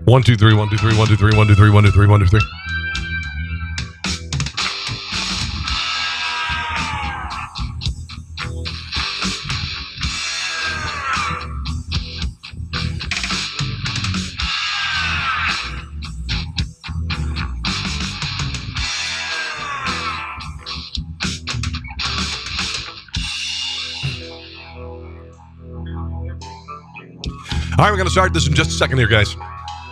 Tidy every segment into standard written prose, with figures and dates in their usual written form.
1, 2, 3, 1, 2, 3, 1, 2, 3, 1, 2, 3, 1, 2, 3, 1, 2, 3. All right, we're going to start this in just a second here, guys.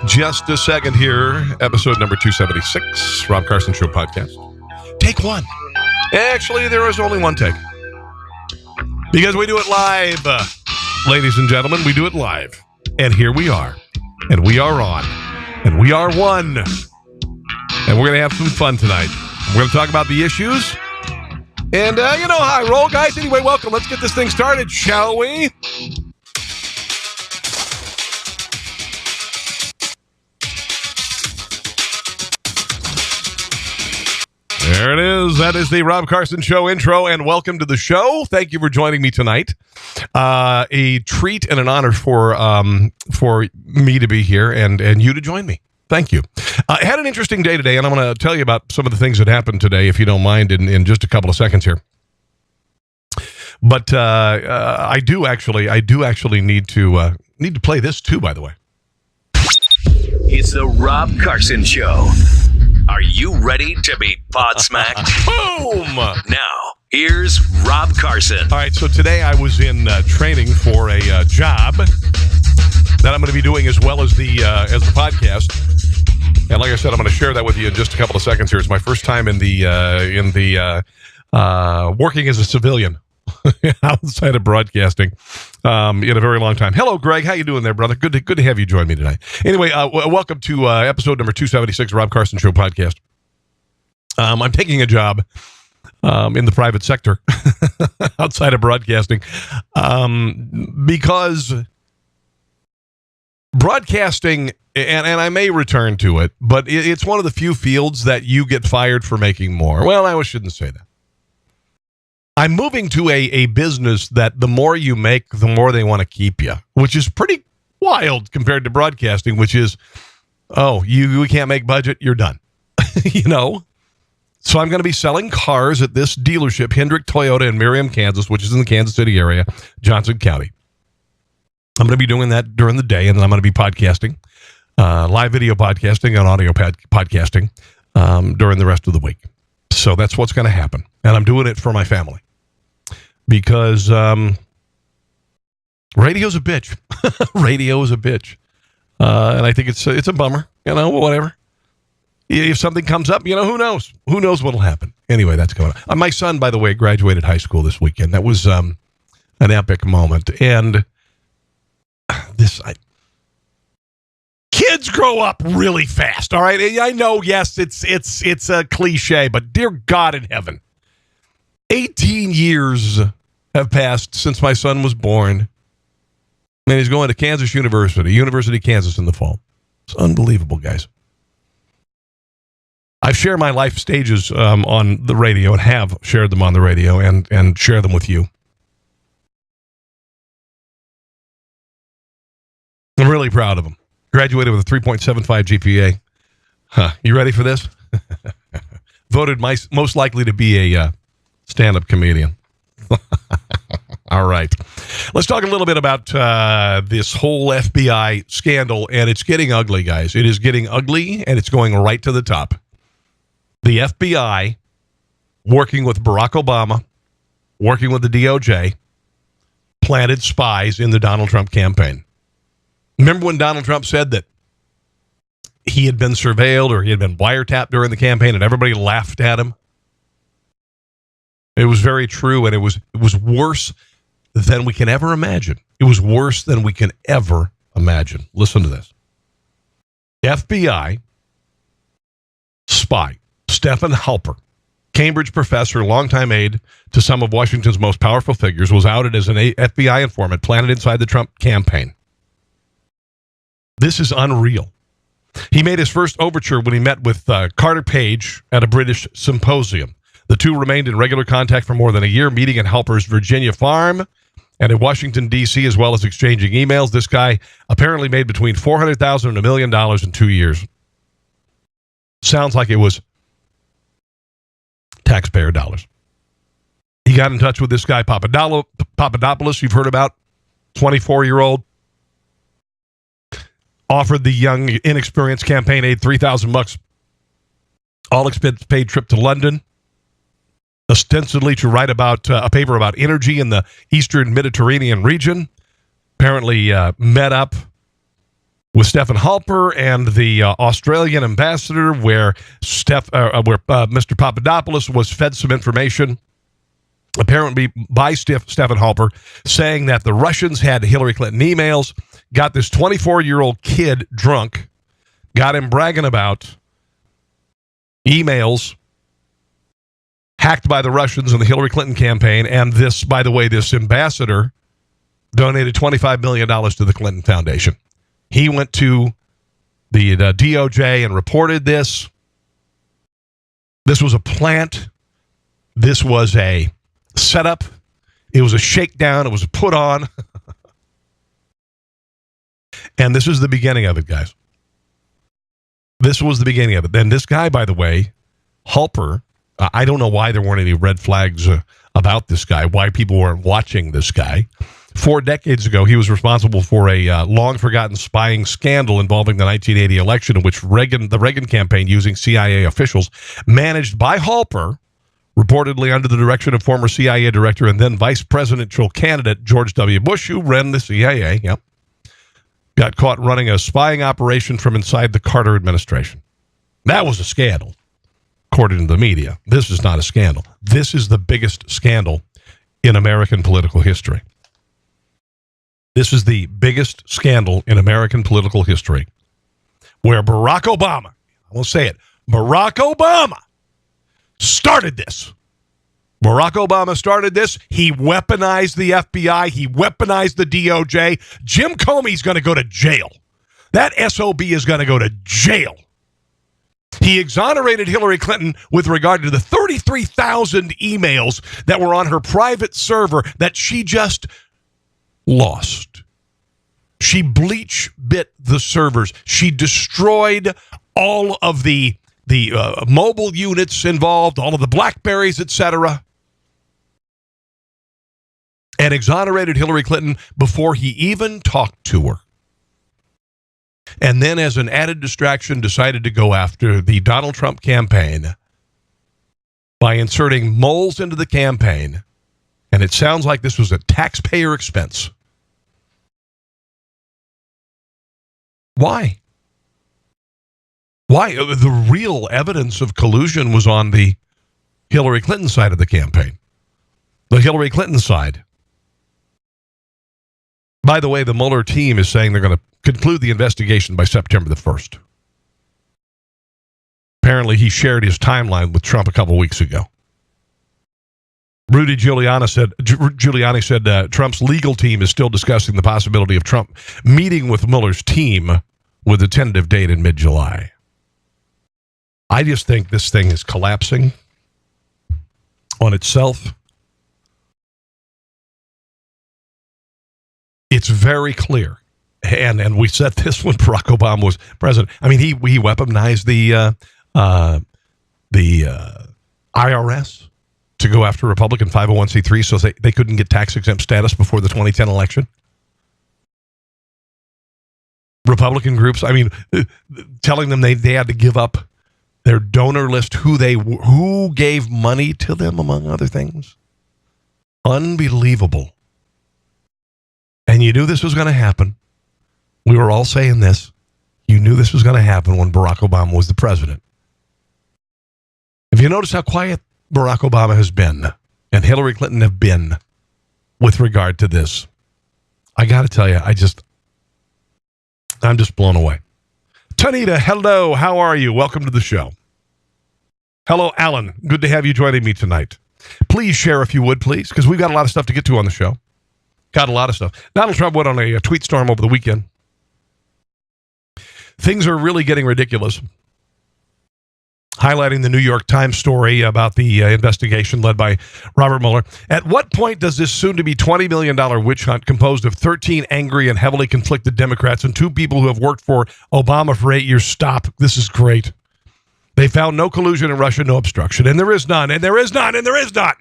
Just a second here. Episode number 276, Rob Carson Show podcast. Take one. Actually, there is only one take. Because we do it live. Ladies and gentlemen, we do it live. And here we are. And we are on. And we are one. And we're going to have some fun tonight. We're going to talk about the issues. And you know how I roll, guys. Anyway, welcome. Let's get this thing started, shall we? There it is. That is the Rob Carson Show intro, and welcome to the show. Thank you for joining me tonight. A treat and an honor for me to be here and you to join me. Thank you. I had an interesting day today, and I'm going to tell you about some of the things that happened today, if you don't mind, in just a couple of seconds here. But I do actually need to play this too, by the way. It's the Rob Carson Show. Are you ready to be pod smacked? Boom! Now, here's Rob Carson. All right, so today I was in training for a job that I'm going to be doing as well as the podcast. And like I said, I'm going to share that with you in just a couple of seconds here. It's my first time in the working as a civilian outside of broadcasting in a very long time. Hello, Greg. How you doing there, brother? Good to have you join me tonight. Anyway, welcome to episode number 276, Rob Carson Show podcast. I'm taking a job in the private sector outside of broadcasting because broadcasting, and I may return to it, but it's one of the few fields that you get fired for making more. Well, I shouldn't say that. I'm moving to a business that the more you make, the more they want to keep you, which is pretty wild compared to broadcasting, which is, we can't make budget, you're done. You know? So I'm going to be selling cars at this dealership, Hendrick Toyota in Merriam, Kansas, which is in the Kansas City area, Johnson County. I'm going to be doing that during the day, and then I'm going to be podcasting, live video podcasting and audio podcasting during the rest of the week. So that's what's going to happen. And I'm doing it for my family. Because radio's a bitch. Radio is a bitch. And I think it's a bummer. You know, whatever. If something comes up, you know, who knows? Who knows what'll happen? Anyway, that's going on. My son, by the way, graduated high school this weekend. That was an epic moment. And kids grow up really fast, all right? I know, yes, it's a cliche, but dear God in heaven, 18 years have passed since my son was born, and he's going to Kansas University of Kansas in the fall. It's unbelievable, guys. I've shared my life stages on the radio and have shared them on the radio and share them with you. I'm really proud of him. Graduated with a 3.75 GPA. You ready for this? Voted most likely to be a stand-up comedian. All right. Let's talk a little bit about this whole FBI scandal, and it's getting ugly, guys. It is getting ugly, and it's going right to the top. The FBI, working with Barack Obama, working with the DOJ, planted spies in the Donald Trump campaign. Remember when Donald Trump said that he had been surveilled or he had been wiretapped during the campaign and everybody laughed at him? It was very true, and it was worse than we can ever imagine. It was worse than we can ever imagine. Listen to this. FBI spy Stephen Halper, Cambridge professor, longtime aide to some of Washington's most powerful figures, was outed as an FBI informant planted inside the Trump campaign. This is unreal. He made his first overture when he met with Carter Page at a British symposium. The two remained in regular contact for more than a year, meeting at Halper's Virginia farm and in Washington, D.C., as well as exchanging emails. This guy apparently made between $400,000 and $1 million in 2 years. Sounds like it was taxpayer dollars. He got in touch with this guy, Papadopoulos, you've heard about, 24-year-old. Offered the young, inexperienced campaign aide $3,000, all expense paid trip to London, ostensibly to write about a paper about energy in the Eastern Mediterranean region. Apparently met up with Stephen Halper and the Australian ambassador, where Mr. Papadopoulos was fed some information, apparently by Stephen Halper, saying that the Russians had Hillary Clinton emails, got this 24-year-old kid drunk, got him bragging about emails hacked by the Russians in the Hillary Clinton campaign. And this, by the way, this ambassador donated $25 million to the Clinton Foundation. He went to the DOJ and reported this. This was a plant. This was a setup. It was a shakedown. It was a put on. And this is the beginning of it, guys. This was the beginning of it. Then this guy, by the way, Halper, I don't know why there weren't any red flags about this guy, why people weren't watching this guy. 4 decades ago, he was responsible for a long-forgotten spying scandal involving the 1980 election, in which the Reagan campaign, using CIA officials, managed by Halper, reportedly under the direction of former CIA director and then vice presidential candidate George W. Bush, who ran the CIA, got caught running a spying operation from inside the Carter administration. That was a scandal, according to the media. This is not a scandal. This is the biggest scandal in American political history. This is the biggest scandal in American political history, where Barack Obama, I will say it, Barack Obama started this. Barack Obama started this. He weaponized the FBI. He weaponized the DOJ. Jim Comey's going to go to jail. That SOB is going to go to jail. He exonerated Hillary Clinton with regard to the 33,000 emails that were on her private server that she just lost. She bit the servers. She destroyed all of the mobile units involved, all of the Blackberries, etc., and exonerated Hillary Clinton before he even talked to her. And then, as an added distraction, decided to go after the Donald Trump campaign by inserting moles into the campaign. And it sounds like this was a taxpayer expense. Why? Why? The real evidence of collusion was on the Hillary Clinton side of the campaign. The Hillary Clinton side. By the way, the Mueller team is saying they're going to conclude the investigation by September the 1st. Apparently, he shared his timeline with Trump a couple weeks ago. Rudy Giuliani said Trump's legal team is still discussing the possibility of Trump meeting with Mueller's team with a tentative date in mid-July. I just think this thing is collapsing on itself. It's very clear, and we said this when Barack Obama was president. I mean, he weaponized the IRS to go after Republican 501c3 so they couldn't get tax-exempt status before the 2010 election. Republican groups, I mean, telling them they had to give up their donor list, who gave money to them, among other things. Unbelievable. And you knew this was going to happen. We were all saying this. You knew this was going to happen when Barack Obama was the president. If you notice how quiet Barack Obama has been and Hillary Clinton have been with regard to this, I got to tell you, I'm just blown away. Tanita, hello. How are you? Welcome to the show. Hello, Alan. Good to have you joining me tonight. Please share if you would, please, because we've got a lot of stuff to get to on the show. Got a lot of stuff. Donald Trump went on a tweet storm over the weekend. Things are really getting ridiculous. highlighting the New York Times story about the investigation led by Robert Mueller. At what point does this soon-to-be $20 million witch hunt composed of 13 angry and heavily conflicted Democrats and 2 people who have worked for Obama for 8 years stop? This is great. They found no collusion in Russia, no obstruction. And there is none, and there is none, and there is none.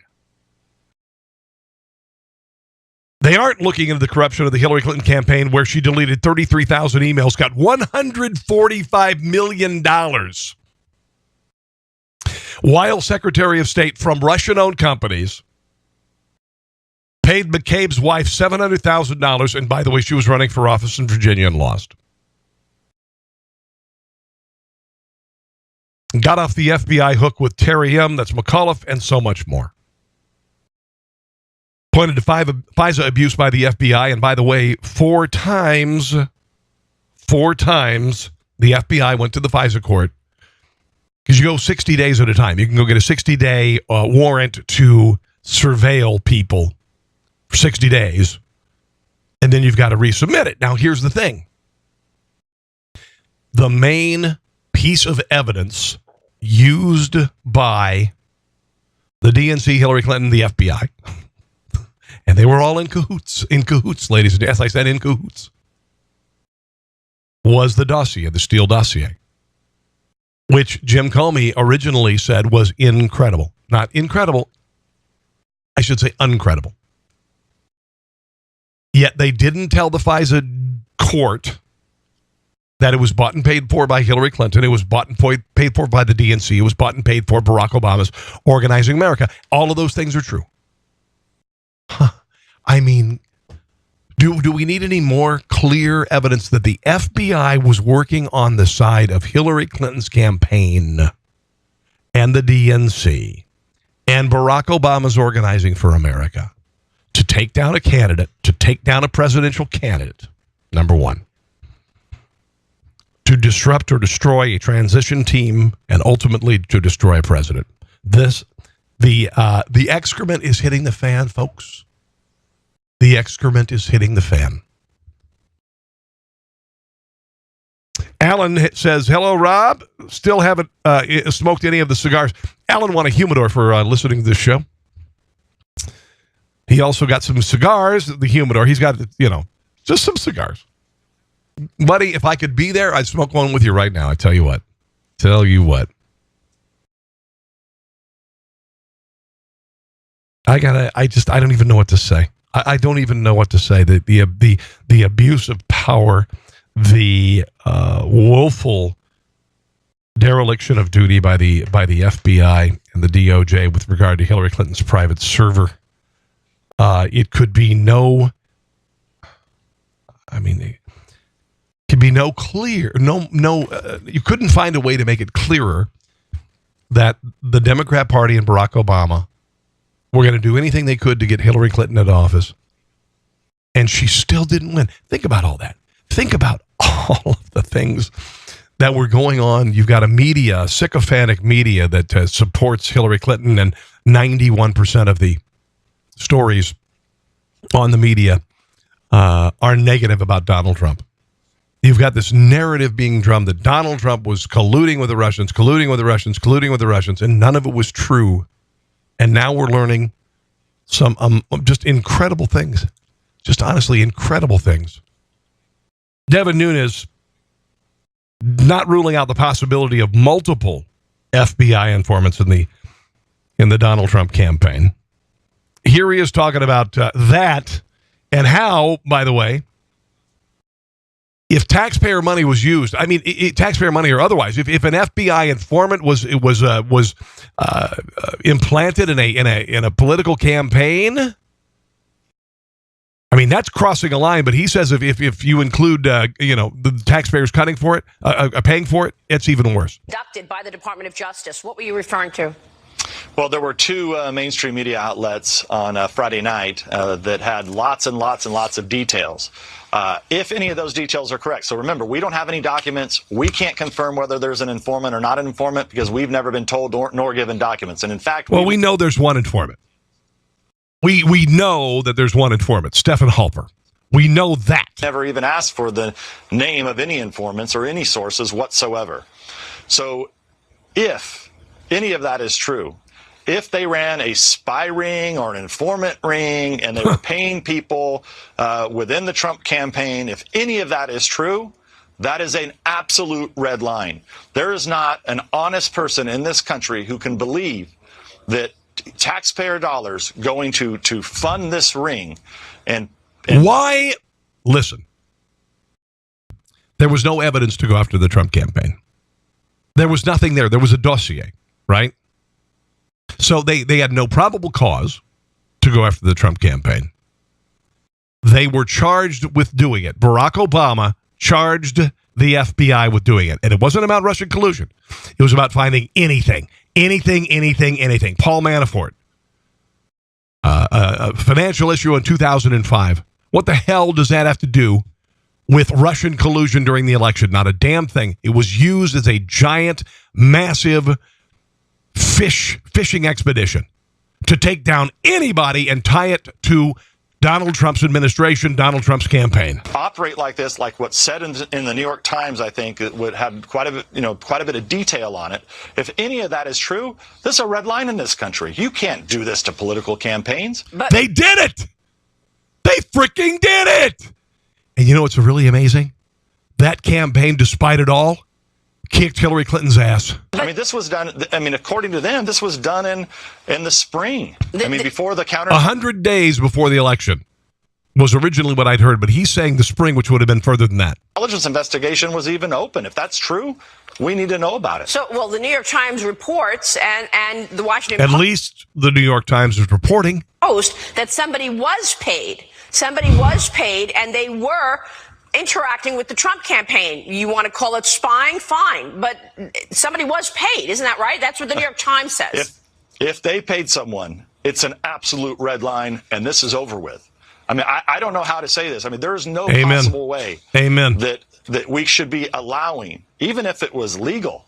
They aren't looking into the corruption of the Hillary Clinton campaign where she deleted 33,000 emails, got $145 million. While Secretary of State from Russian-owned companies paid McCabe's wife $700,000, and by the way, she was running for office in Virginia and lost. Got off the FBI hook with Terry M., that's McAuliffe, and so much more. Pointed to FISA abuse by the FBI, and by the way, 4 times the FBI went to the FISA court, because you go 60 days at a time. You can go get a 60-day warrant to surveil people for 60 days, and then you've got to resubmit it. Now, here's the thing. The main piece of evidence used by the DNC, Hillary Clinton, the FBI, and they were all in cahoots, ladies and gentlemen. Yes, I said in cahoots, was the dossier, the Steele dossier, which Jim Comey originally said was incredible. Not incredible, I should say uncredible. Yet they didn't tell the FISA court that it was bought and paid for by Hillary Clinton. It was bought and paid for by the DNC. It was bought and paid for Barack Obama's Organizing America. All of those things are true. I mean, do we need any more clear evidence that the FBI was working on the side of Hillary Clinton's campaign and the DNC and Barack Obama's Organizing for America to take down a candidate, to take down a presidential candidate, number one, to disrupt or destroy a transition team, and ultimately to destroy a president? The excrement is hitting the fan, folks. The excrement is hitting the fan. Alan says, hello, Rob. Still haven't smoked any of the cigars. Alan won a humidor for listening to this show. He also got some cigars, the humidor. He's got, just some cigars. Buddy, if I could be there, I'd smoke one with you right now. I tell you what. I don't even know what to say. I don't even know what to say. The abuse of power, the woeful dereliction of duty by the FBI and the DOJ with regard to Hillary Clinton's private server. It could be no clear. You couldn't find a way to make it clearer that the Democrat Party and Barack Obama were going to do anything they could to get Hillary Clinton into office. And she still didn't win. Think about all that. Think about all of the things that were going on. You've got a sycophantic media that supports Hillary Clinton, and 91% of the stories on the media are negative about Donald Trump. You've got this narrative being drummed that Donald Trump was colluding with the Russians, and none of it was true. And now we're learning some just incredible things. Just honestly incredible things. Devin Nunes not ruling out the possibility of multiple FBI informants in the Donald Trump campaign. Here he is talking about that, and how, by the way, if taxpayer money was used, taxpayer money or otherwise, if an FBI informant was implanted in a political campaign, that's crossing a line. But he says if you include the taxpayers paying for it, it's even worse. Conducted by the Department of Justice. What were you referring to? Well, there were 2 mainstream media outlets on Friday night that had lots and lots and lots of details. If any of those details are correct. So remember, we don't have any documents. We can't confirm whether there's an informant or not an informant because we've never been told nor given documents. And in fact, we know there's one informant. We know that there's one informant, Stephen Halper. We know that. Never even asked for the name of any informants or any sources whatsoever. So if any of that is true, if they ran a spy ring or an informant ring and they were paying people within the Trump campaign, if any of that is true, that is an absolute red line. There is not an honest person in this country who can believe that taxpayer dollars going to fund this ring and why? Listen, there was no evidence to go after the Trump campaign. There was nothing there. There was a dossier, right? So they had no probable cause to go after the Trump campaign. They were charged with doing it. Barack Obama charged the FBI with doing it. And it wasn't about Russian collusion. It was about finding anything. Paul Manafort. A financial issue in 2005. What the hell does that have to do with Russian collusion during the election? Not a damn thing. It was used as a giant, massive fishing expedition to take down anybody and tie it to Donald Trump's administration, Donald Trump's campaign. Operate like this, like what's said in the New York Times, I think it would have quite a bit of detail on it. If any of that is true, this is a red line in this country. You can't do this to political campaigns. But they did it. They freaking did it. And you know what's really amazing? That campaign, despite it all, kicked Hillary Clinton's ass. I mean, this was done, according to them, this was done in the spring. Before the counter... 100 days before the election was originally what I'd heard, but he's saying the spring, which would have been further than that. Intelligence investigation was even open. If that's true, we need to know about it. So, well, the New York Times reports and the Washington Post... At least the New York Times is reporting... that somebody was paid. Somebody was paid, and they were interacting with the Trump campaign. You want to call it spying? Fine. But somebody was paid. Isn't that right? That's what the New York Times says. If they paid someone, it's an absolute red line, and this is over with. I mean, I don't know how to say this. I mean, there is no possible way that we should be allowing, even if it was legal,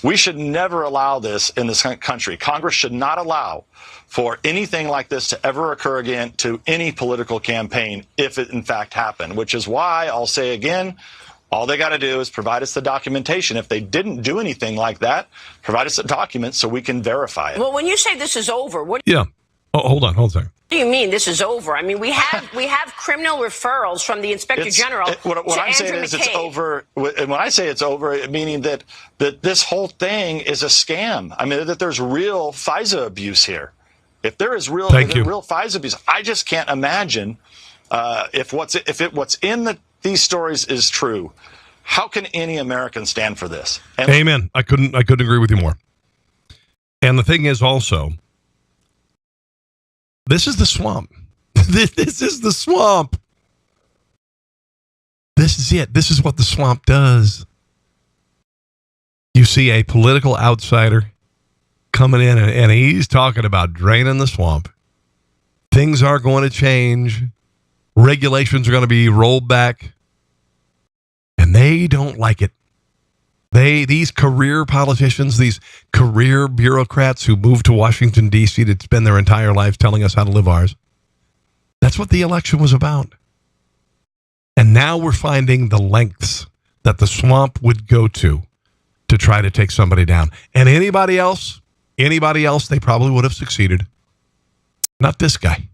we should never allow this in this country. Congress should not allow for anything like this to ever occur again to any political campaign if it in fact happened, which is why I'll say again, all they got to do is provide us the documentation. If they didn't do anything like that, provide us the documents so we can verify it. Well, when you say this is over, what? Yeah. Oh, hold on a second. What do you mean this is over? I mean, we have criminal referrals from the Inspector General. What I'm saying is it's over. And when I say it's over, meaning that this whole thing is a scam. I mean, that there's real FISA abuse here. If there is real FISA abuse, I just can't imagine if what's in these stories is true. How can any American stand for this? Amen. I couldn't agree with you more. And the thing is also, this is the swamp. This is the swamp. This is it. This is what the swamp does. You see a political outsider coming in, and he's talking about draining the swamp. Things are going to change. Regulations are going to be rolled back. And they don't like it. These career politicians, these career bureaucrats who move to Washington, D.C. to spend their entire lives telling us how to live ours. That's what the election was about. And now we're finding the lengths that the swamp would go to try to take somebody down. And anybody else, they probably would have succeeded. Not this guy.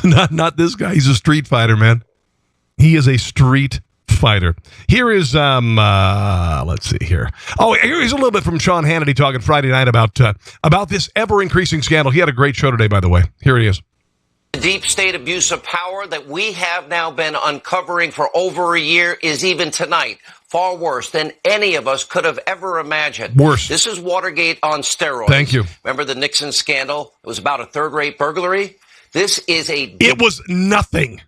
Not this guy. He's a street fighter, man. He is a street fighter. Here is, let's see here. Oh, here's a little bit from Sean Hannity talking Friday night about this ever-increasing scandal. He had a great show today, by the way. Here he is. The deep state abuse of power that we have now been uncovering for over a year is even tonight far worse than any of us could have ever imagined. Worse. This is Watergate on steroids. Thank you. Remember the Nixon scandal? It was about a third-rate burglary. This is It was nothing.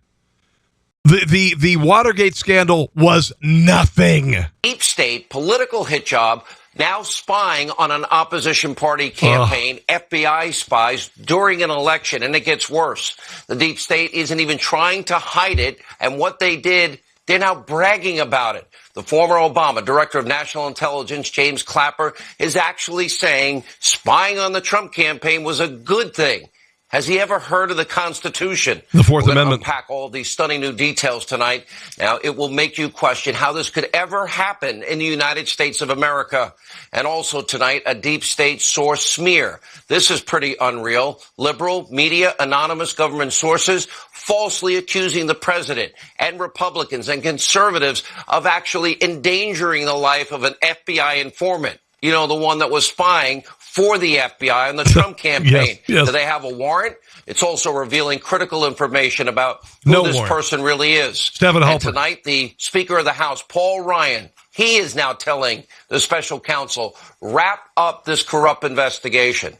The Watergate scandal was nothing. Deep state political hit job, now spying on an opposition party campaign, FBI spies during an election, and it gets worse. The deep state isn't even trying to hide it, and what they did, they're now bragging about it. The former Obama Director of National Intelligence, James Clapper, is actually saying spying on the Trump campaign was a good thing. Has he ever heard of the Constitution? The Fourth We're gonna Amendment. unpack all these stunning new details tonight. Now, it will make you question how this could ever happen in the United States of America. And also tonight, a deep state source smear. This is pretty unreal. Liberal, media, anonymous government sources falsely accusing the president and Republicans and conservatives of actually endangering the life of an FBI informant. You know, the one that was spying for the FBI and the Trump campaign. Yes. Do they have a warrant? It's also revealing critical information about who this person really is. Stephen And Halper. tonight, the Speaker of the House, Paul Ryan, he is now telling the special counsel, wrap up this corrupt investigation.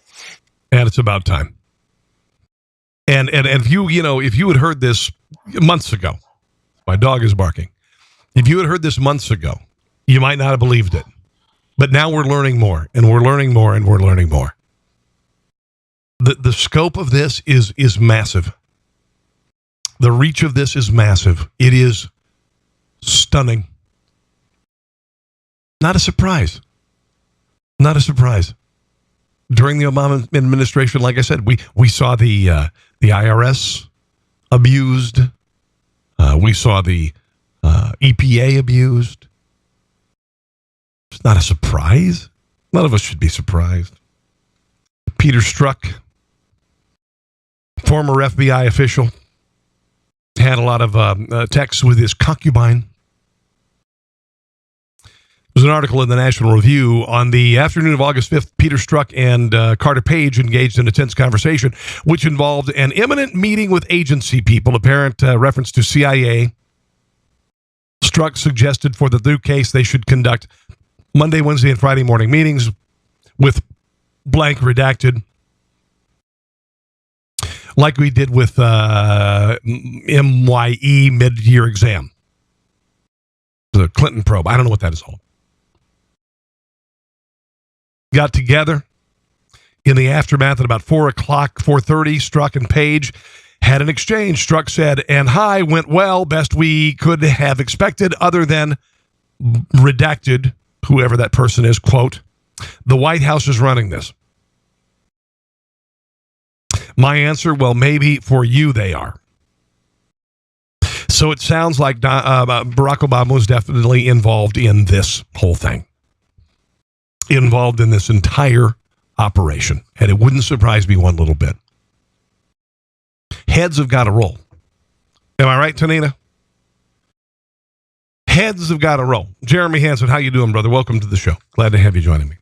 And it's about time. And if you had heard this months ago, my dog is barking. If you had heard this months ago, you might not have believed it. But now we're learning more, and we're learning more, and we're learning more. The scope of this is massive. The reach of this is massive. It is stunning. Not a surprise. Not a surprise. During the Obama administration, like I said, we saw the IRS abused. We saw the EPA abused. It's not a surprise. None of us should be surprised. Peter Strzok, former FBI official, had a lot of texts with his concubine. There's an article in the National Review. On the afternoon of August 5th, Peter Strzok and Carter Page engaged in a tense conversation, which involved an imminent meeting with agency people, apparent reference to CIA. Strzok suggested for the new case they should conduct Monday, Wednesday, and Friday morning meetings with blank redacted, like we did with MYE mid-year exam. The Clinton probe. I don't know what that is called. Got together in the aftermath at about 4 o'clock, 4:30. Strzok and Page had an exchange. Strzok said, and hi, went well, best we could have expected, other than redacted, whoever that person is, quote, the White House is running this. My answer, well, maybe for you they are. So it sounds like Barack Obama was definitely involved in this whole thing. Involved in this entire operation. And it wouldn't surprise me one little bit. Heads have got to roll. Am I right, Tanita? Heads have got to roll. Jeremy Hansen, how you doing, brother? Welcome to the show. Glad to have you joining me.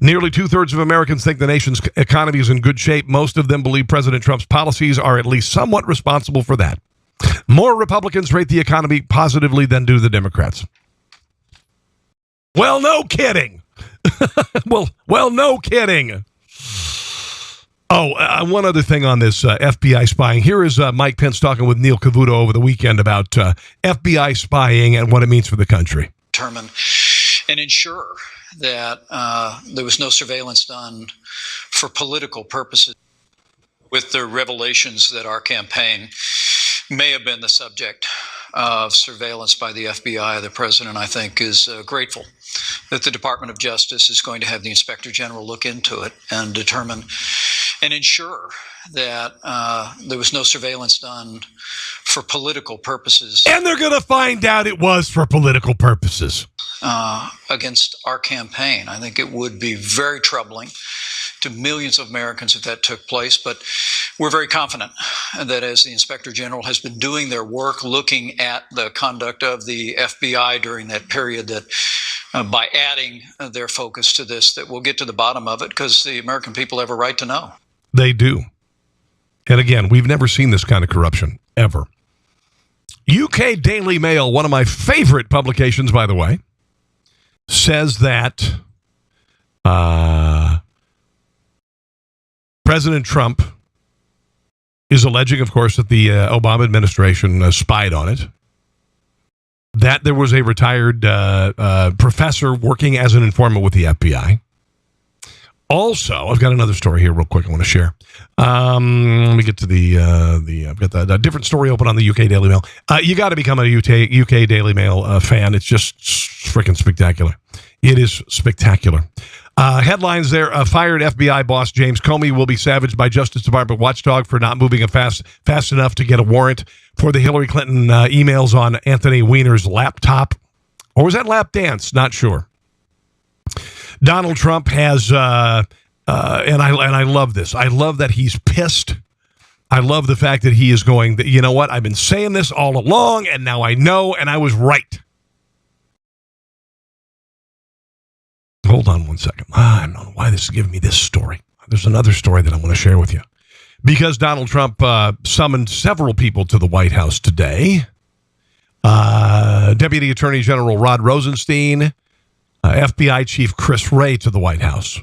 Nearly 2/3 of Americans think the nation's economy is in good shape. Most of them believe President Trump's policies are at least somewhat responsible for that. More Republicans rate the economy positively than do the Democrats. Well, no kidding. well, no kidding. Oh, one other thing on this FBI spying. Here is Mike Pence talking with Neil Cavuto over the weekend about FBI spying and what it means for the country. Determine and ensure that there was no surveillance done for political purposes. With the revelations that our campaign may have been the subject of surveillance by the FBI, the president, I think, is grateful that the Department of Justice is going to have the Inspector General look into it and determine and ensure that there was no surveillance done for political purposes. And they're going to find out it was for political purposes. Against our campaign. I think it would be very troubling to millions of Americans if that took place, but we're very confident that as the Inspector General has been doing their work, looking at the conduct of the FBI during that period, that by adding their focus to this, that we'll get to the bottom of it, because the American people have a right to know. They do. And again, we've never seen this kind of corruption, ever. UK Daily Mail, one of my favorite publications, by the way, says that President Trump is alleging, of course, that the Obama administration spied on it, that there was a retired professor working as an informant with the FBI. Also, I've got another story here real quick I want to share. Let me get to I've got the different story open on the UK Daily Mail. You got to become a UK Daily Mail fan. It's just freaking spectacular. It is spectacular. Headlines there, fired FBI boss James Comey will be savaged by Justice Department watchdog for not moving fast enough to get a warrant for the Hillary Clinton emails on Anthony Weiner's laptop. Or was that lap dance? Not sure. Donald Trump has, and I love this. I love that he's pissed. I love the fact that he is going, you know what? I've been saying this all along, and now I know, and I was right. Hold on one second. I don't know why this is giving me this story. There's another story that I want to share with you. Because Donald Trump summoned several people to the White House today. Deputy Attorney General Rod Rosenstein, FBI Chief Chris Wray to the White House,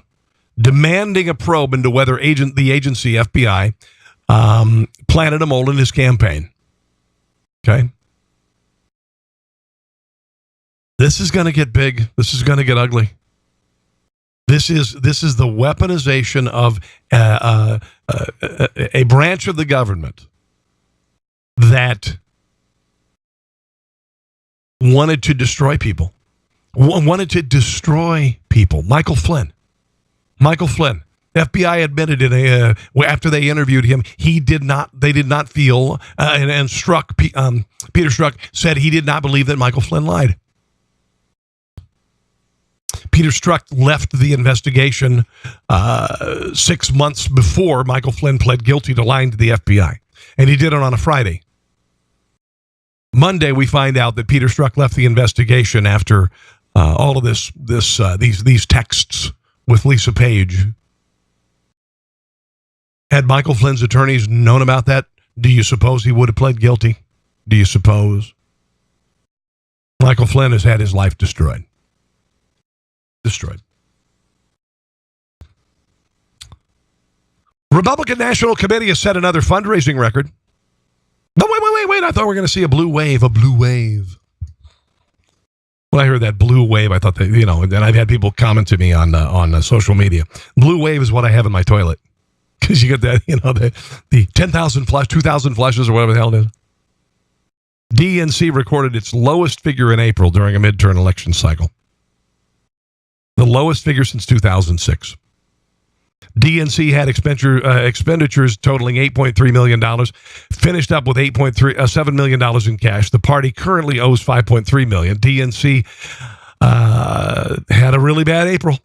demanding a probe into whether the agency, FBI, planted a mole in his campaign. Okay? This is going to get big. This is going to get ugly. This is the weaponization of a branch of the government that wanted to destroy people. Wanted to destroy people. Michael Flynn. FBI admitted after they interviewed him, they did not feel, and Peter Strzok said he did not believe that Michael Flynn lied. Peter Strzok left the investigation 6 months before Michael Flynn pled guilty to lying to the FBI. And he did it on a Friday. Monday, we find out that Peter Strzok left the investigation after all of these texts with Lisa Page. Had Michael Flynn's attorneys known about that, do you suppose he would have pled guilty? Do you suppose? Michael Flynn has had his life destroyed. Republican National Committee has set another fundraising record. No, wait. I thought we were going to see a blue wave. When I heard that blue wave, I thought that, and I've had people comment to me on social media. Blue wave is what I have in my toilet. Because you get that, the 10,000 flush, 2,000 flushes or whatever the hell it is. DNC recorded its lowest figure in April during a midterm election cycle. The lowest figure since 2006. DNC had expenditures totaling $8.3 million, finished up with $7 million in cash. The party currently owes $5.3 million. DNC had a really bad April.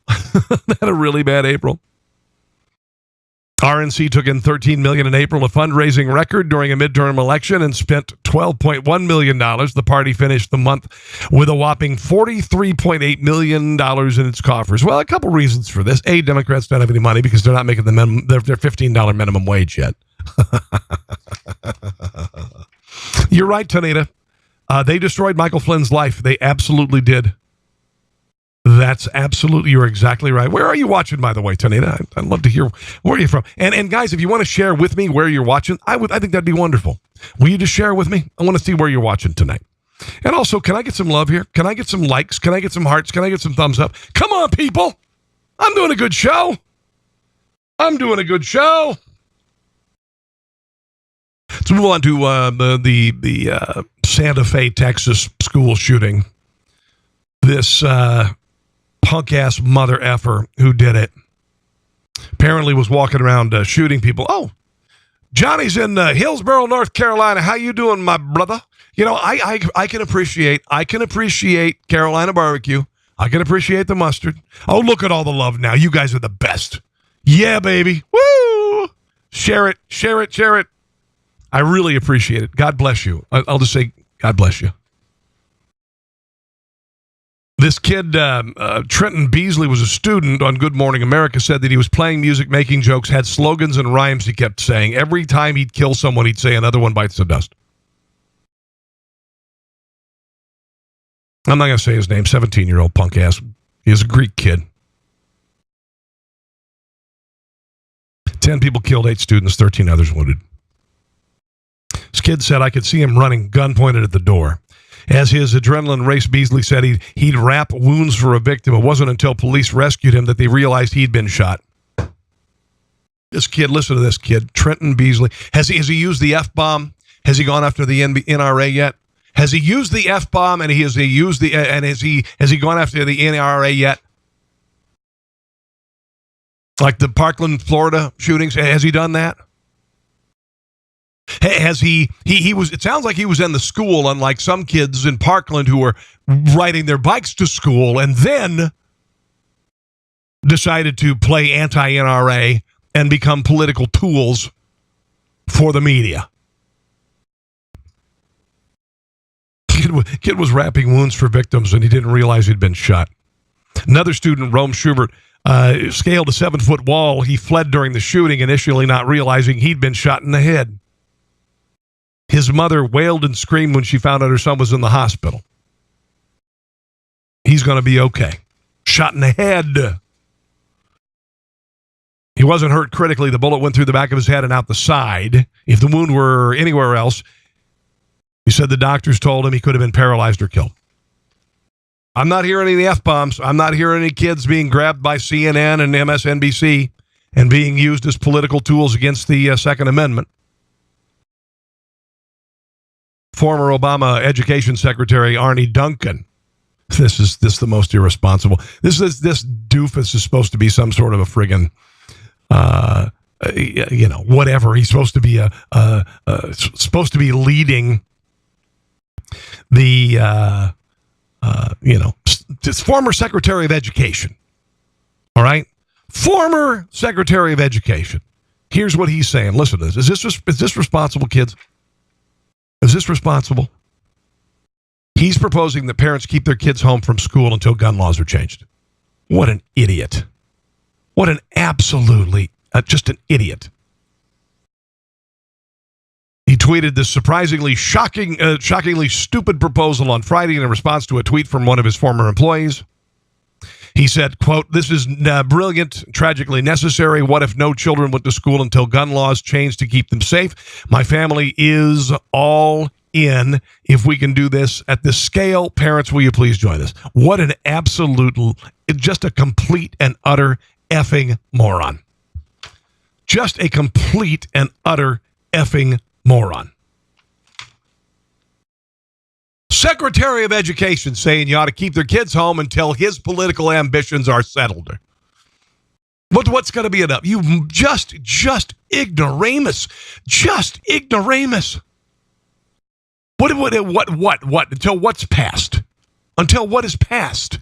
RNC took in $13 million in April, a fundraising record during a midterm election, and spent $12.1 million. The party finished the month with a whopping $43.8 million in its coffers. Well, a couple reasons for this. A, Democrats don't have any money because they're not making their $15 minimum wage yet. You're right, Tanita. They destroyed Michael Flynn's life. They absolutely did. That's absolutely, you're exactly right. Where are you watching, by the way, Tanita? I'd love to hear where you're from. And guys, if you want to share with me where you're watching, I think that'd be wonderful. Will you just share with me? I want to see where you're watching tonight. And also, can I get some love here? Can I get some likes? Can I get some hearts? Can I get some thumbs up? Come on, people. I'm doing a good show. Let's move on to the Santa Fe, Texas school shooting. This punk-ass mother effer who did it apparently was walking around shooting people. Oh, Johnny's in Hillsborough, North Carolina. How you doing, my brother? I can appreciate Carolina barbecue. I can appreciate the mustard. Oh, look at all the love now. You guys are the best. Yeah, baby. Woo! Share it. I really appreciate it. God bless you. I'll just say, God bless you. This kid, Trenton Beasley, was a student on Good Morning America, said that he was playing music, making jokes, had slogans and rhymes he kept saying. Every time he'd kill someone, he'd say, another one bites the dust. I'm not going to say his name, 17-year-old punk ass. He is a Greek kid. 10 people killed, 8 students, 13 others wounded. This kid said, I could see him running, gun pointed at the door. As his adrenaline raced, Beasley said he'd wrap wounds for a victim. It wasn't until police rescued him that they realized he'd been shot. This kid, listen to this kid, Trenton Beasley. Has he used the F-bomb? Has he gone after the NRA yet? Has he used the F-bomb and has he gone after the NRA yet? Like the Parkland, Florida shootings. Has he done that? Has he was, it sounds like he was in the school, unlike some kids in Parkland who were riding their bikes to school and then decided to play anti-NRA and become political tools for the media. Kid was wrapping wounds for victims and he didn't realize he'd been shot. Another student, Rome Schubert, scaled a 7-foot wall. He fled during the shooting, initially not realizing he'd been shot in the head. His mother wailed and screamed when she found out her son was in the hospital. He's going to be okay. Shot in the head. He wasn't hurt critically. The bullet went through the back of his head and out the side. If the wound were anywhere else, he said the doctors told him he could have been paralyzed or killed. I'm not hearing any F-bombs. I'm not hearing any kids being grabbed by CNN and MSNBC and being used as political tools against the Second Amendment. Former Obama Education Secretary Arnie Duncan. This is the most irresponsible. This doofus is supposed to be some sort of a friggin', whatever. He's supposed to be leading the, former Secretary of Education. All right, former Secretary of Education. Here's what he's saying. Listen to this. Is this responsible, kids? Is this responsible? He's proposing that parents keep their kids home from school until gun laws are changed. What an idiot. What an absolutely, just an idiot. He tweeted this surprisingly shockingly stupid proposal on Friday in response to a tweet from one of his former employees. He said, quote, "This is brilliant, tragically necessary. What if no children went to school until gun laws change to keep them safe? My family is all in. If we can do this at this scale, parents, will you please join us?" What an absolute, just a complete and utter effing moron. Just a complete and utter effing moron. Secretary of Education saying you ought to keep their kids home until his political ambitions are settled. What's going to be enough? You just ignoramus. Just ignoramus. What? Until what's passed? Until what is passed?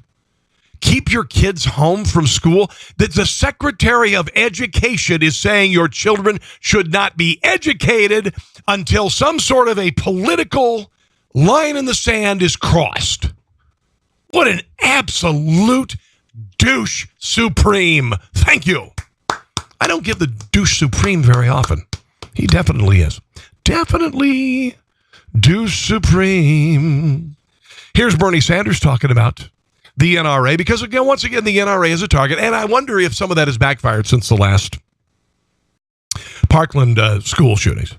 Keep your kids home from school? That the Secretary of Education is saying your children should not be educated until some sort of a political line in the sand is crossed. What an absolute douche supreme. Thank you. I don't give the douche supreme very often. He definitely is. Definitely douche supreme. Here's Bernie Sanders talking about the NRA, because again, once again, the NRA is a target, and I wonder if some of that has backfired since the last Parkland school shootings.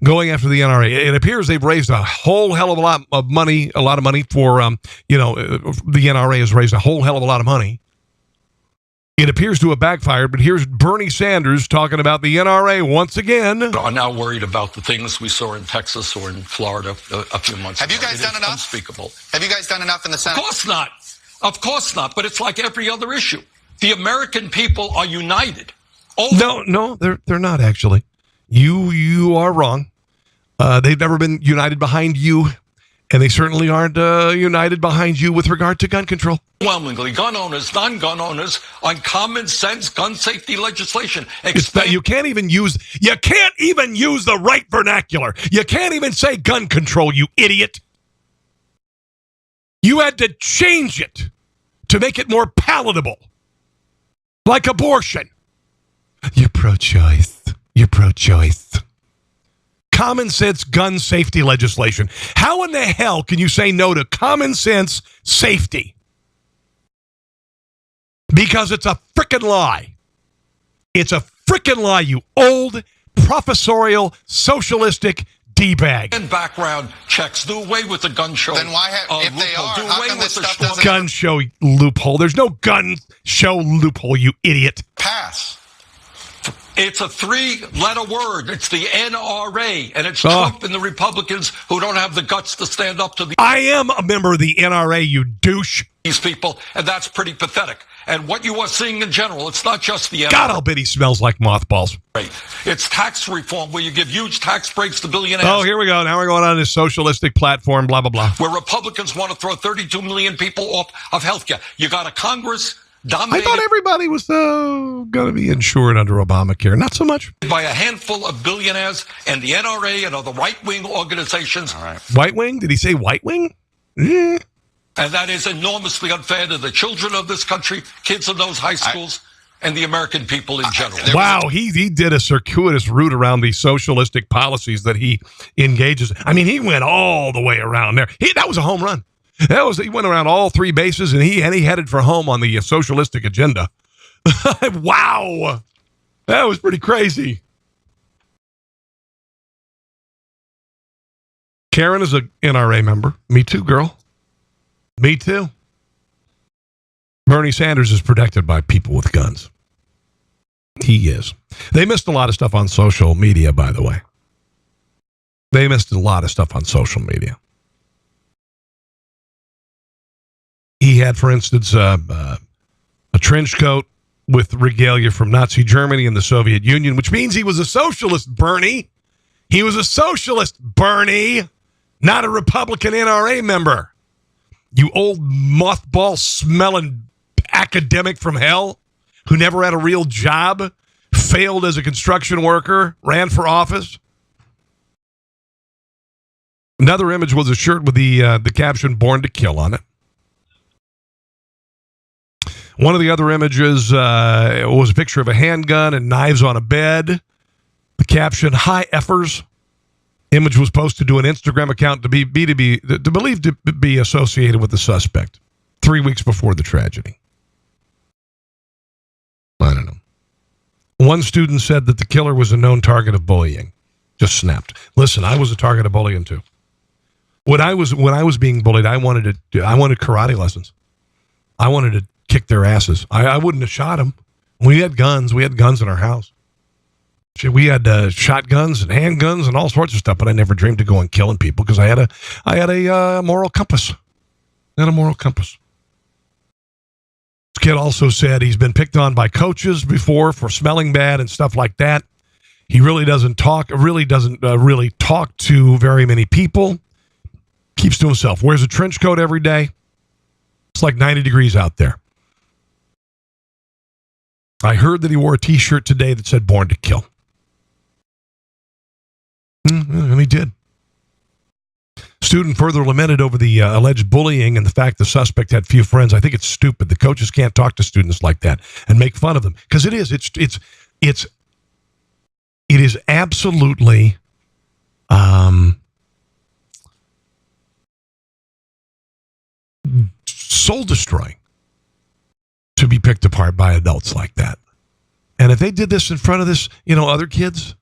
Going after the NRA, it appears they've raised a whole hell of a lot of money for, the NRA has raised a whole hell of a lot of money. It appears to have backfired, but here's Bernie Sanders talking about the NRA once again. Are now worried about the things we saw in Texas or in Florida a few months ago. Have you guys done enough? Unspeakable. Have you guys done enough in the Senate? Of course not. Of course not. But it's like every other issue. The American people are united. No, they're not actually. You are wrong. They've never been united behind you, and they certainly aren't united behind you with regard to gun control. Overwhelmingly, gun owners, non-gun owners, on common sense gun safety legislation. You can't even use the right vernacular. You can't even say gun control, you idiot. You had to change it to make it more palatable, like abortion. You're pro-choice. You're pro-choice. Common sense gun safety legislation. How in the hell can you say no to common sense safety? Because it's a frickin' lie. It's a frickin' lie, you old, professorial, socialistic D-bag. And background checks. Do away with the gun show. Then why if they are, how come this stuff doesn't gun show loophole? There's no gun show loophole, you idiot. pass? It's a 3-letter word. It's the NRA, and it's Trump and the Republicans who don't have the guts to stand up to I am a member of the NRA, you douche. these people, and that's pretty pathetic. And what you are seeing in general, it's not just the NRA. God, I'll bet he smells like mothballs. It's tax reform where you give huge tax breaks to billionaires. Oh, here we go. Now we're going on this socialistic platform, blah, blah, blah. Where Republicans want to throw 32 million people off of health care. You got a Congress dominated. I thought everybody was going to be insured under Obamacare. Not so much. By a handful of billionaires and the NRA and other right-wing organizations. All right. White wing? Did he say white wing? Eh. And that is enormously unfair to the children of this country, kids in those high schools, and the American people in general. Wow, he did a circuitous route around the socialistic policies that he engages. I mean, he went all the way around there. That was a home run. He went around all 3 bases, and he headed for home on the socialistic agenda. Wow, that was pretty crazy. Karen is an NRA member. Me too, girl. Me too. Bernie Sanders is protected by people with guns. He is. They missed a lot of stuff on social media, by the way. They missed a lot of stuff on social media. He had, for instance, a trench coat with regalia from Nazi Germany and the Soviet Union, which means he was a socialist, Bernie. He was a socialist, Bernie, not a Republican NRA member. You old mothball-smelling academic from hell who never had a real job, failed as a construction worker, ran for office. Another image was a shirt with the caption, "Born to Kill" on it. One of the other images was a picture of a handgun and knives on a bed. The caption, "Hi effers." Image was posted to an Instagram account to be believed to be associated with the suspect 3 weeks before the tragedy. I don't know. One student said that the killer was a known target of bullying. Just snapped. Listen, I was a target of bullying too. When I was being bullied, I wanted karate lessons. I wanted to kick their asses. I wouldn't have shot them. We had guns. We had guns in our house. We had shotguns and handguns and all sorts of stuff, but I never dreamed of going killing people because I had a moral compass. I had a moral compass. This kid also said he's been picked on by coaches before for smelling bad and stuff like that. He really doesn't talk to very many people. Keeps to himself. Wears a trench coat every day. It's like 90 degrees out there. I heard that he wore a T-shirt today that said "Born to Kill." And he did. Student further lamented over the alleged bullying and the fact the suspect had few friends. I think it's stupid. The coaches can't talk to students like that and make fun of them because it is absolutely soul destroying to be picked apart by adults like that. And if they did this in front of other kids,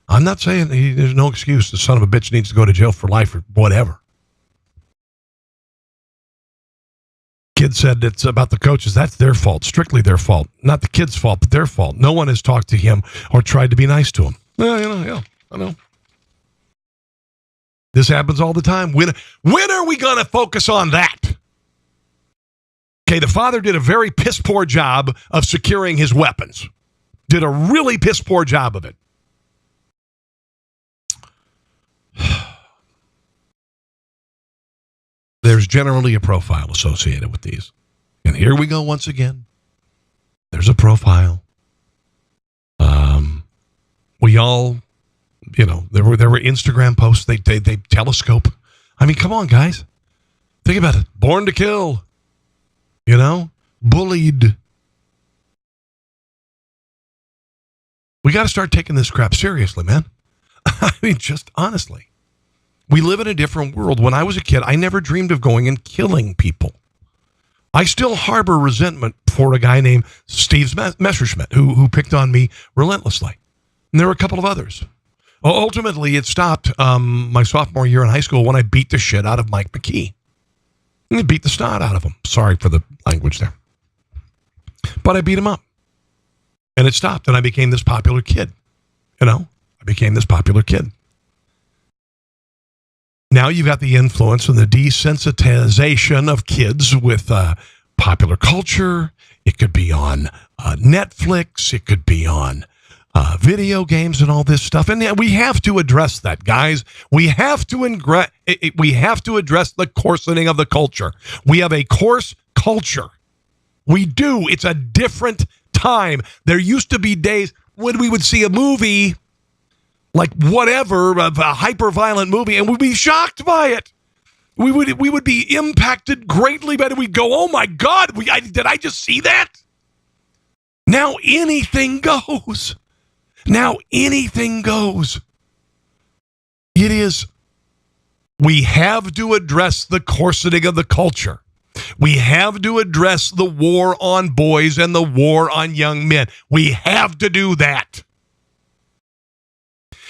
I'm not saying there's no excuse. The son of a bitch needs to go to jail for life or whatever. Kid said it's about the coaches. That's their fault, strictly their fault. Not the kid's fault, but their fault. No one has talked to him or tried to be nice to him. Yeah, I know. This happens all the time. When are we going to focus on that? Okay, the father did a very piss-poor job of securing his weapons. Did a really piss-poor job of it. There's generally a profile associated with these. And here we go once again. There's a profile. We all, there were Instagram posts. They telescope. I mean, come on, guys. Think about it. Born to kill. Bullied. We got to start taking this crap seriously, man. I mean, just honestly. We live in a different world. When I was a kid, I never dreamed of going and killing people. I still harbor resentment for a guy named Steve Messerschmidt who picked on me relentlessly. And there were a couple of others. Ultimately, it stopped my sophomore year in high school when I beat the shit out of Mike McKee. I beat the snot out of him. Sorry for the language there. But I beat him up. And it stopped, and I became this popular kid. I became this popular kid. Now you've got the influence and the desensitization of kids with popular culture. It could be on Netflix. It could be on video games and all this stuff. And we have to address that, guys. We have to address the coarsening of the culture. We have a coarse culture. We do. It's a different time. There used to be days when we would see a movie, like whatever, a hyper-violent movie, and we'd be shocked by it. We would be impacted greatly by it. We'd go, oh my God, did I just see that? Now anything goes. Now anything goes. It is, we have to address the coarsening of the culture. We have to address the war on boys and the war on young men. We have to do that.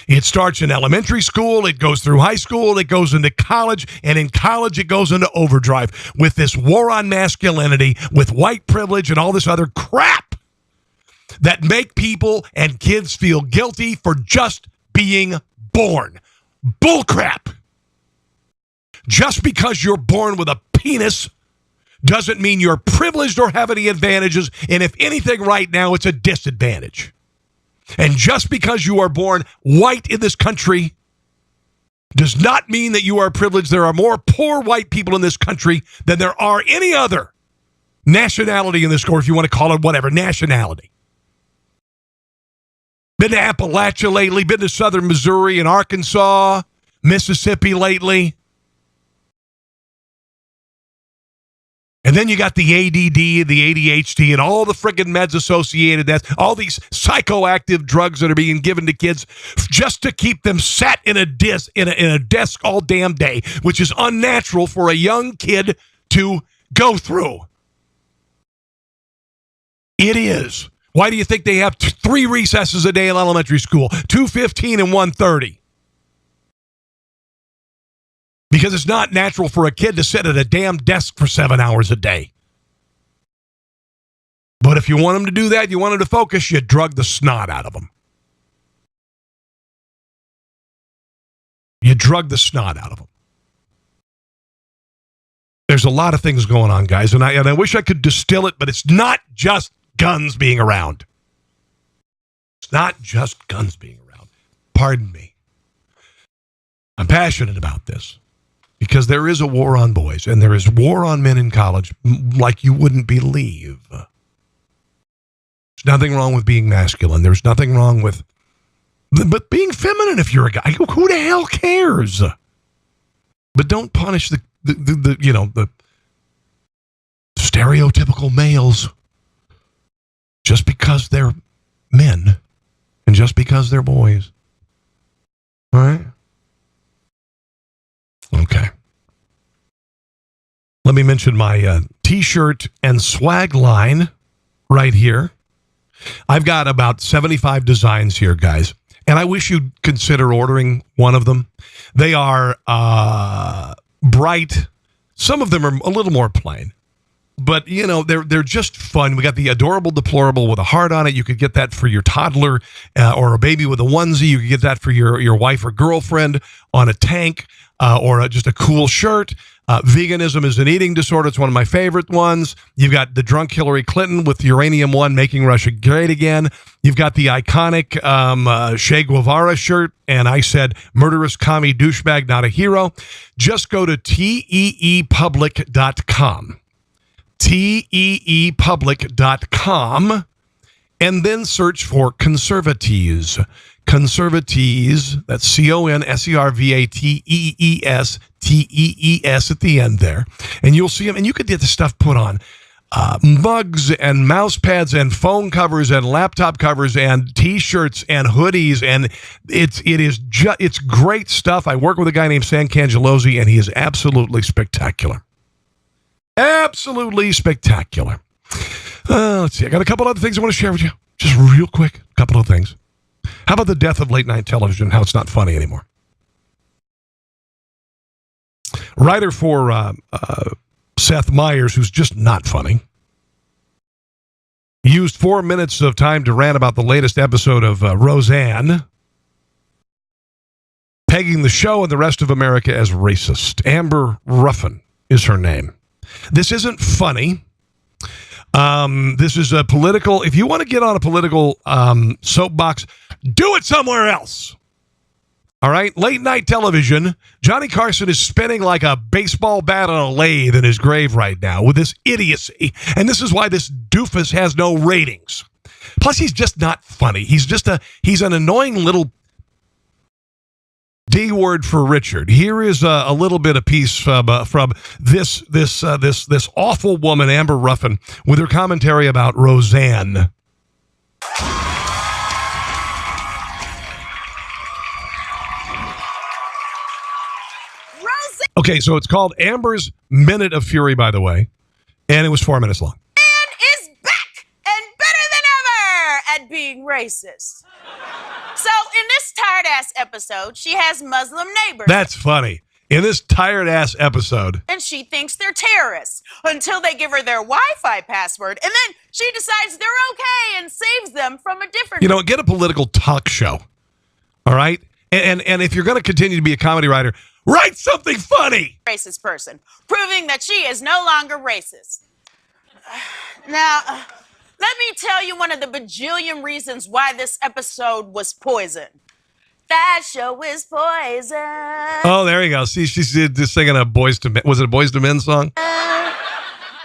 It starts in elementary school, it goes through high school, it goes into college, and in college it goes into overdrive with this war on masculinity, with white privilege and all this other crap that make people and kids feel guilty for just being born. Bullcrap. Just because you're born with a penis doesn't mean you're privileged or have any advantages, and if anything right now, it's a disadvantage. And just because you are born white in this country does not mean that you are privileged. There are more poor white people in this country than there are any other nationality in this, or if you want to call it whatever, nationality. Been to Appalachia lately, been to southern Missouri and Arkansas, Mississippi lately. And then you got the ADD, the ADHD, and all the friggin' meds associated with that, all these psychoactive drugs that are being given to kids just to keep them sat in a desk all damn day, which is unnatural for a young kid to go through. It is. Why do you think they have 3 recesses a day in elementary school? 2:15 and 1:30. Because it's not natural for a kid to sit at a damn desk for 7 hours a day. But if you want them to do that, you want them to focus, you drug the snot out of them. You drug the snot out of them. There's a lot of things going on, guys, and I wish I could distill it, but it's not just guns being around. It's not just guns being around. Pardon me. I'm passionate about this. Because there is a war on boys, and there is war on men in college like you wouldn't believe. There's nothing wrong with being masculine. There's nothing wrong with but being feminine if you're a guy. Who the hell cares? But don't punish the stereotypical males just because they're men and just because they're boys. All right? Okay. Let me mention my T-shirt and swag line right here. I've got about 75 designs here, guys, and I wish you'd consider ordering one of them. They are bright. Some of them are a little more plain, but they're just fun. We got the adorable deplorable with a heart on it. You could get that for your toddler or a baby with a onesie. You could get that for your wife or girlfriend on a tank. Or just a cool shirt. Veganism is an eating disorder. It's one of my favorite ones. You've got the drunk Hillary Clinton with Uranium One making Russia great again. You've got the iconic Che Guevara shirt. And I said, murderous commie douchebag, not a hero. Just go to teepublic.com. teepublic.com. And then search for Conservatees. Conservatees, that's CONSERVATEES, at the end there. And you'll see them, and you could get the stuff put on mugs and mouse pads and phone covers and laptop covers and T-shirts and hoodies, and it's great stuff. I work with a guy named San Cangelosi, and he is absolutely spectacular. Absolutely spectacular. Let's see. I got a couple other things I want to share with you. Just real quick, a couple of things. How about the death of late night television? How it's not funny anymore. Writer for Seth Meyers, who's just not funny. used 4 minutes of time to rant about the latest episode of Roseanne, pegging the show and the rest of America as racist. Amber Ruffin is her name. This isn't funny. This is a political. If you want to get on a political soapbox, do it somewhere else. All right? Late night television. Johnny Carson is spinning like a baseball bat on a lathe in his grave right now with this idiocy. And this is why this doofus has no ratings. Plus, he's just not funny. He's an annoying little D word for Richard. Here is a little bit of piece from this awful woman, Amber Ruffin, with her commentary about Roseanne. Okay, so it's called Amber's Minute of Fury, by the way, and it was 4 minutes long. Man is back and better than ever at being racist. So in this tired-ass episode, she has Muslim neighbors. That's funny. In this tired-ass episode. And she thinks they're terrorists until they give her their Wi-Fi password, and then she decides they're okay and saves them from a different... You know, get a political talk show, all right? And if you're going to continue to be a comedy writer, write something funny. Racist person, proving that she is no longer racist. Now, let me tell you one of the bajillion reasons why this episode was poison. That show is poison. Oh, there you go. See, she's just singing a Boys to Men. Was it a Boys to Men song?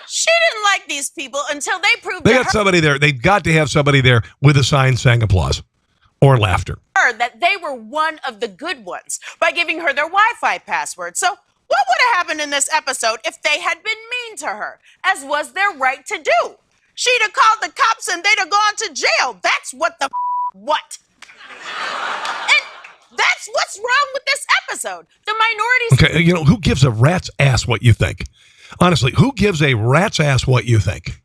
She didn't like these people until they proved they got somebody there. They've got to have somebody there with a sign saying applause or laughter. That they were one of the good ones by giving her their Wi-Fi password. So what would have happened in this episode if they had been mean to her, as was their right to do? She'd have called the cops and they'd have gone to jail. That's what the what? And that's what's wrong with this episode. The minorities... Okay, you know, who gives a rat's ass what you think? Honestly, who gives a rat's ass what you think?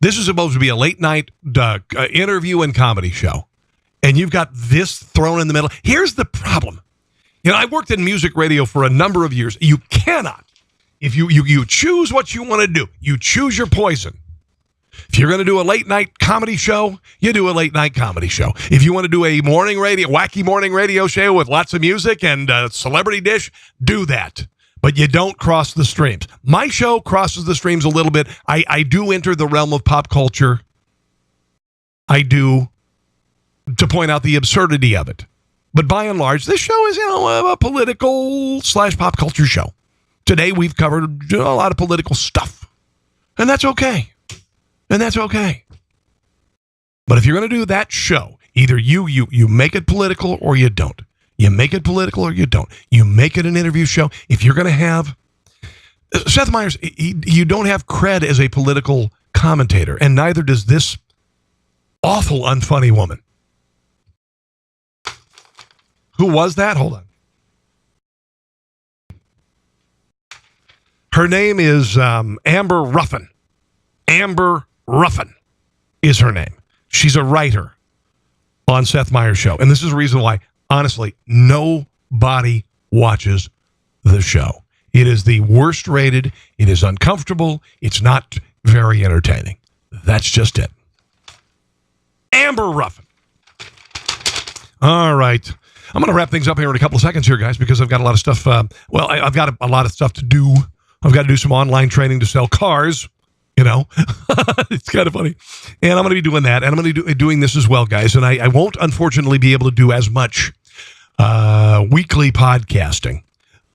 This is supposed to be a late night interview and comedy show. And you've got this thrown in the middle. Here's the problem. You know, I worked in music radio for a number of years. You cannot, if you choose what you want to do, you choose your poison. If you're going to do a late night comedy show, you do a late night comedy show. If you want to do a wacky morning radio show with lots of music and a celebrity dish, do that. But you don't cross the streams. My show crosses the streams a little bit. I do enter the realm of pop culture. I do, to point out the absurdity of it. But by and large, this show is, a political / pop culture show. Today, we've covered a lot of political stuff. And that's okay. And that's okay. But if you're going to do that show, either you make it political or you don't. You make it political or you don't. You make it an interview show. If you're going to have... Seth Meyers, you don't have cred as a political commentator, and neither does this awful, unfunny woman. Who was that? Hold on. Her name is Amber Ruffin. Amber Ruffin is her name. She's a writer on Seth Meyers' show. And this is the reason why, honestly, nobody watches the show. It is the worst rated. It is uncomfortable. It's not very entertaining. That's just it. Amber Ruffin. All right. I'm going to wrap things up here in a couple of seconds here, guys, because I've got a lot of stuff. I've got a lot of stuff to do. I've got to do some online training to sell cars. It's kind of funny. And I'm going to be doing that. And I'm going to be doing this as well, guys. And I won't, unfortunately, be able to do as much weekly podcasting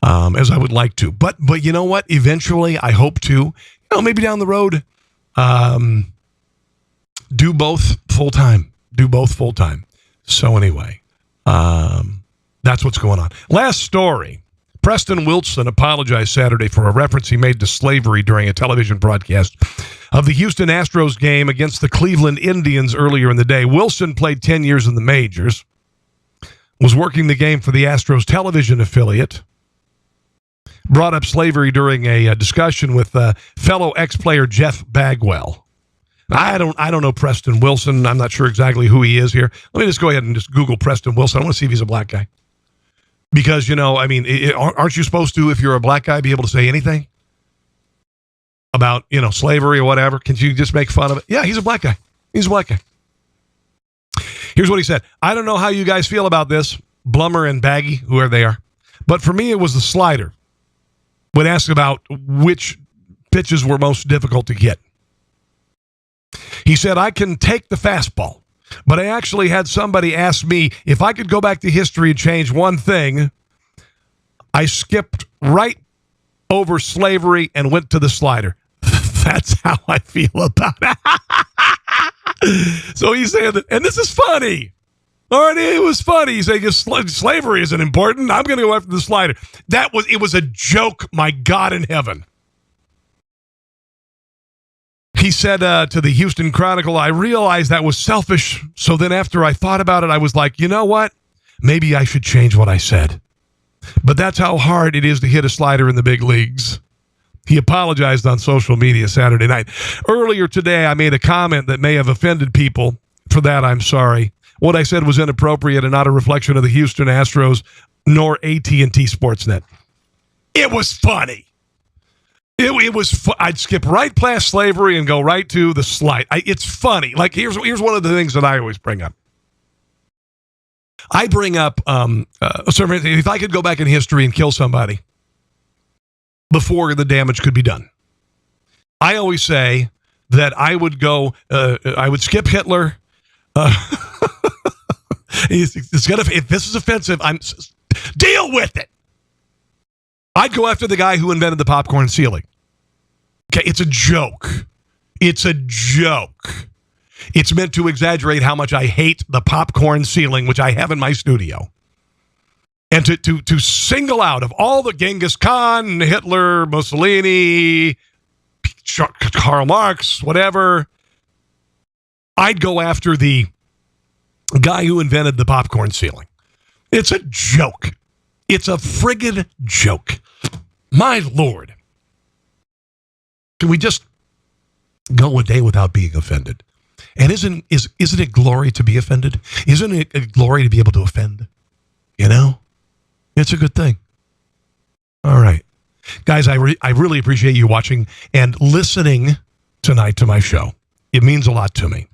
as I would like to. But you know what? Eventually, I hope to, maybe down the road, do both full time. So anyway, that's what's going on. Last story. Preston Wilson apologized Saturday for a reference he made to slavery during a television broadcast of the Houston Astros game against the Cleveland Indians earlier in the day. Wilson played 10 years in the majors, was working the game for the Astros television affiliate, brought up slavery during a discussion with fellow ex-player Jeff Bagwell. I don't know Preston Wilson. I'm not sure exactly who he is here. Let me just go ahead and just Google Preston Wilson. I want to see if he's a black guy. Because, aren't you supposed to, if you're a black guy, be able to say anything about, slavery or whatever? Can you just make fun of it? Yeah, he's a black guy. He's a black guy. Here's what he said. I don't know how you guys feel about this, Blummer and Baggy, whoever they are. But for me, it was the slider. When asked about which pitches were most difficult to hit. He said, I can take the fastball, but I actually had somebody ask me if I could go back to history and change one thing. I skipped right over slavery and went to the slider. That's how I feel about it. So he's saying that, and this is funny. All right, it was funny. He's saying slavery isn't important. I'm going to go after the slider. It was a joke, my God in heaven. He said to the Houston Chronicle, I realized that was selfish. So then after I thought about it, I was like, you know what? Maybe I should change what I said. But that's how hard it is to hit a slider in the big leagues. He apologized on social media Saturday night. Earlier today, I made a comment that may have offended people. For that, I'm sorry. What I said was inappropriate and not a reflection of the Houston Astros nor AT&T Sportsnet. It was funny. It was. I'd skip right past slavery and go right to the slide. It's funny. Like here's one of the things that I always bring up. I bring up if I could go back in history and kill somebody before the damage could be done. I always say that I would go. I would skip Hitler. If this is offensive, deal with it. I'd go after the guy who invented the popcorn ceiling. Okay, it's a joke. It's a joke. It's meant to exaggerate how much I hate the popcorn ceiling, which I have in my studio. And to single out of all the Genghis Khan, Hitler, Mussolini, Karl Marx, whatever, I'd go after the guy who invented the popcorn ceiling. It's a joke. It's a friggin' joke. My Lord. Can we just go a day without being offended? And isn't it glory to be offended? Isn't it a glory to be able to offend? You know? It's a good thing. All right. Guys, I really appreciate you watching and listening tonight to my show. It means a lot to me.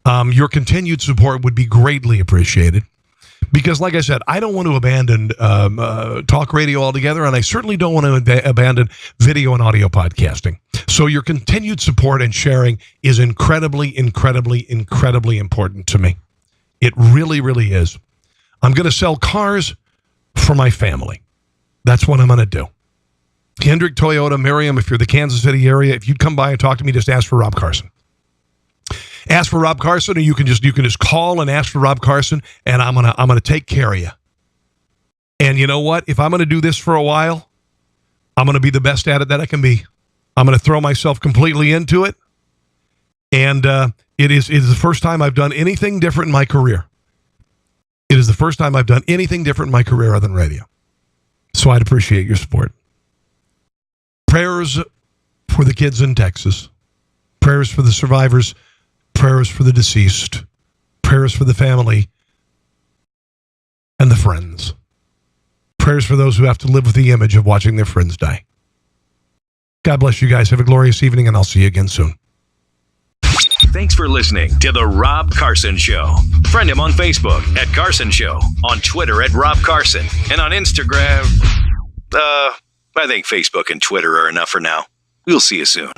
Your continued support would be greatly appreciated. Because, like I said, I don't want to abandon talk radio altogether, and I certainly don't want to abandon video and audio podcasting. So your continued support and sharing is incredibly, incredibly, incredibly important to me. It really, really is. I'm going to sell cars for my family. That's what I'm going to do. Hendrick Toyota, Miriam, if you're the Kansas City area, if you'd come by and talk to me, just ask for Rob Carson. Ask for Rob Carson, or you can just call and ask for Rob Carson, and I'm gonna take care of you. And you know what? If I'm gonna do this for a while, I'm gonna be the best at it that I can be. I'm gonna throw myself completely into it, and it is the first time I've done anything different in my career. It is the first time I've done anything different in my career other than radio. So I'd appreciate your support. Prayers for the kids in Texas. Prayers for the survivors. Prayers for the deceased, prayers for the family and the friends, prayers for those who have to live with the image of watching their friends die. God bless you guys. Have a glorious evening, and I'll see you again soon. Thanks for listening to The Rob Carson Show. Friend him on Facebook at Carson Show, on Twitter at Rob Carson, and on Instagram. I think Facebook and Twitter are enough for now. We'll see you soon.